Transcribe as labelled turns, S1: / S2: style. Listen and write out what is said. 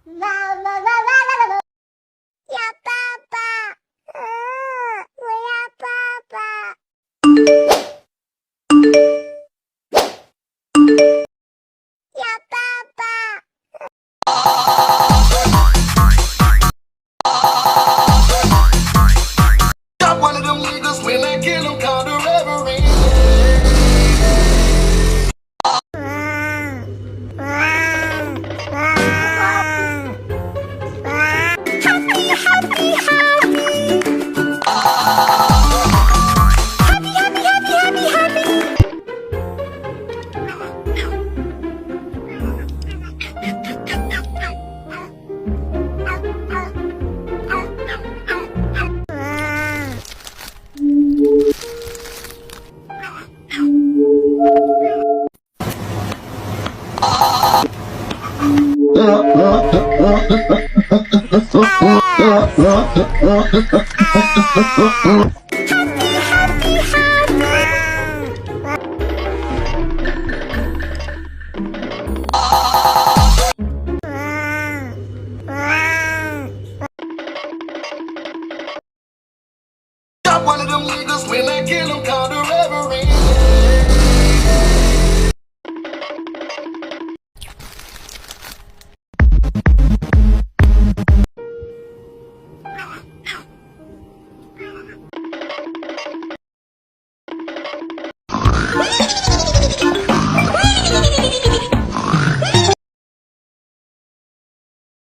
S1: Ya papa. Ya papa. Ya papa.
S2: Got one of them niggas when I kill him called the reverend.
S1: Happy, happy, happy. Happy, happy, happy, happy, happy. Happy, happy,
S2: Got one of them niggas when I kill him called the